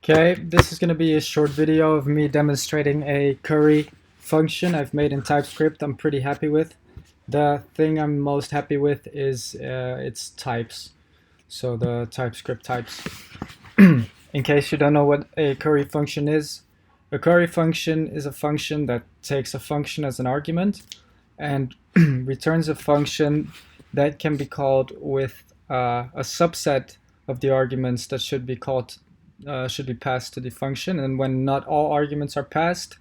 Okay, this is going to be a short video of me demonstrating a query function I've made in TypeScript I'm pretty happy with. The thing I'm most happy with is its types, so the TypeScript types. In case you don't know what a query function is, a query function is a function that takes a function as an argument and returns a function that can be called with a subset of the arguments that should be passed to the function. And when not all arguments are passed,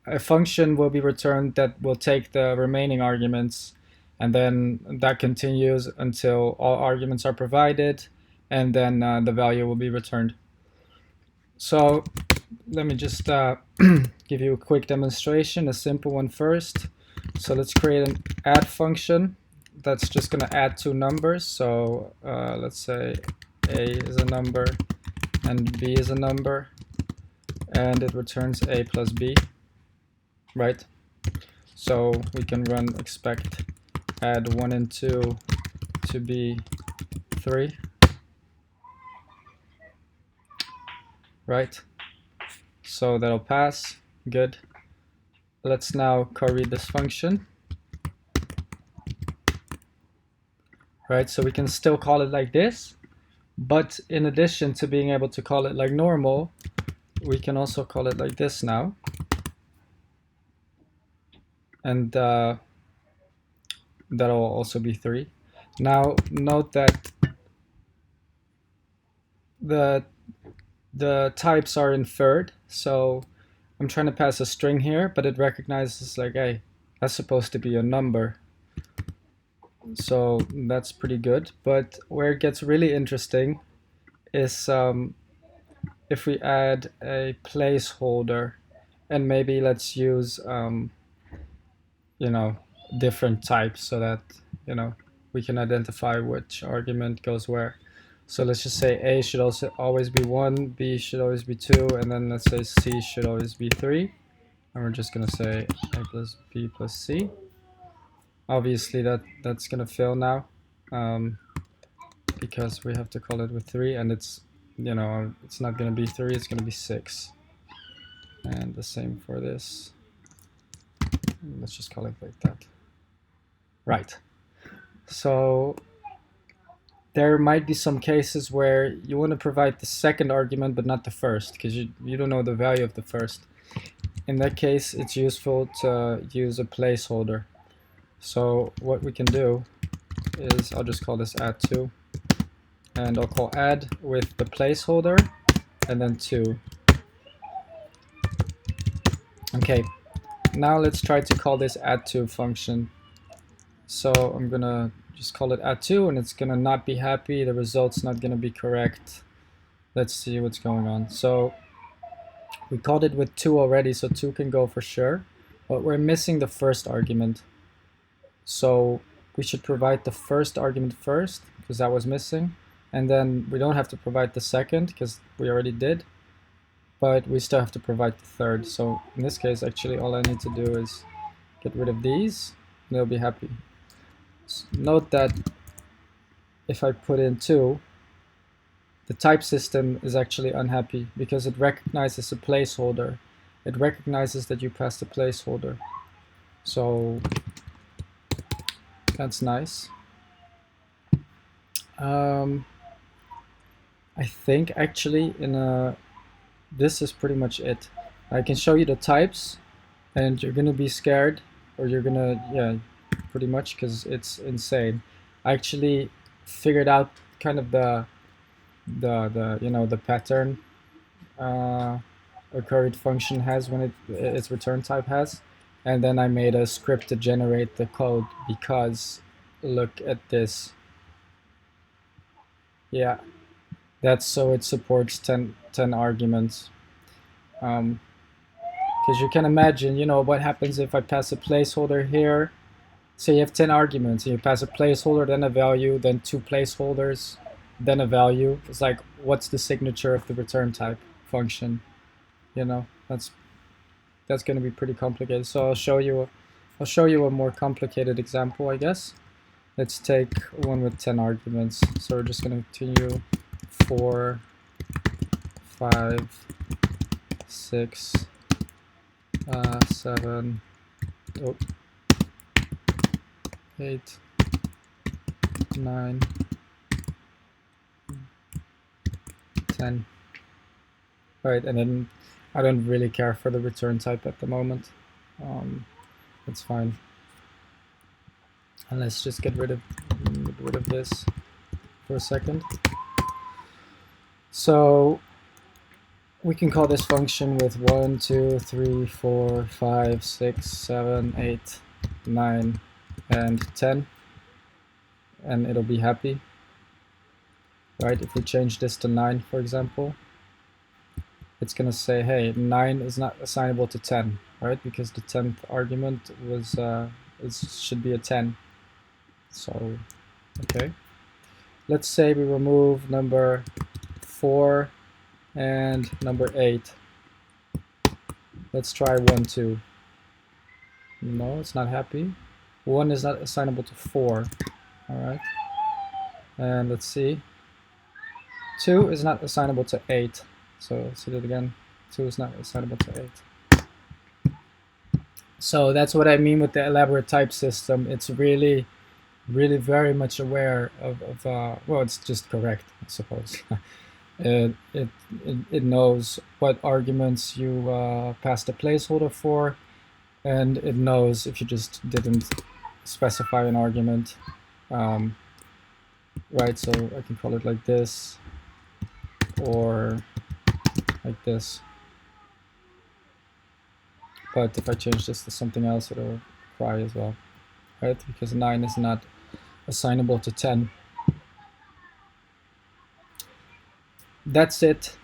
a function will be returned that will take the remaining arguments, and then that continues until all arguments are provided, and then the value will be returned. So let me just give you a quick demonstration, a simple one first. So let's create an add function that's just going to add two numbers. So let's say a is a number and b is a number, and it returns a plus b, right? So we can run expect add 1 and 2 to be 3, right? So that'll pass. Good. Let's now query this function. Right, so we can still call it like this, but in addition to being able to call it like normal, we can also call it like this now. And that'll also be 3. Now note that the types are inferred, so I'm trying to pass a string here, but it recognizes like, hey, that's supposed to be a number. So that's pretty good. But where it gets really interesting is if we add a placeholder, and maybe let's use different types so that we can identify which argument goes where. So let's just say a should also always be 1, b should always be 2, and then let's say c should always be 3. And we're just going to say a plus b plus c. Obviously that's going to fail now because we have to call it with 3, and it's not going to be 3, it's going to be 6. And the same for this. Let's just call it like that. Right. So there might be some cases where you want to provide the second argument but not the first, because you don't know the value of the first. In that case, it's useful to use a placeholder. So what we can do is, I'll just call this add2, and I'll call add with the placeholder and then 2. Okay, now let's try to call this add2 function. So I'm gonna just call it add2, and it's gonna not be happy, the result's not gonna be correct. Let's see what's going on. So we called it with 2 already, so 2 can go for sure, but we're missing the first argument. So we should provide the first argument first, because that was missing, and then we don't have to provide the second, because we already did, but we still have to provide the third. So in this case, actually all I need to do is get rid of these, and they'll be happy. So note that if I put in 2, the type system is actually unhappy because it recognizes a placeholder. It recognizes that you passed a placeholder. So that's nice. I think actually this is pretty much it. I can show you the types, and you're gonna be scared, or you're gonna, pretty much, because it's insane. I actually figured out kind of the pattern a queried function has when its return type has, and then I made a script to generate the code, because look at this. Yeah, that's so it supports 10 arguments. Because you can imagine, what happens if I pass a placeholder here. So you have 10 arguments, and you pass a placeholder, then a value, then 2 placeholders, then a value. It's like, what's the signature of the return type function? That's going to be pretty complicated. So I'll show you a more complicated example, I guess. Let's take one with 10 arguments. So we're just going to continue for 5, 6, 7, 8, 9, 10. Right, and then I don't really care for the return type at the moment. That's fine. And let's just get rid of this for a second. So we can call this function with 1, 2, 3, 4, 5, 6, 7, 8, 9, and 10, and it'll be happy. Right, if we change this to 9, for example, it's going to say, hey, 9 is not assignable to 10, right? Because the 10th argument was should be a 10. So, okay. Let's say we remove number 4 and number 8. Let's try 1, 2. No, it's not happy. 1 is not assignable to 4. All right. And let's see. 2 is not assignable to 8. So let's see that again. 2 is not assignable to 8. So that's what I mean with the elaborate type system. It's really very much aware of well, it's just correct, I suppose. It knows what arguments you passed a placeholder for, and it knows if you just didn't specify an argument. Right, so I can call it like this or like this. But if I change this to something else, it'll cry as well, right? Because 9 is not assignable to 10. That's it.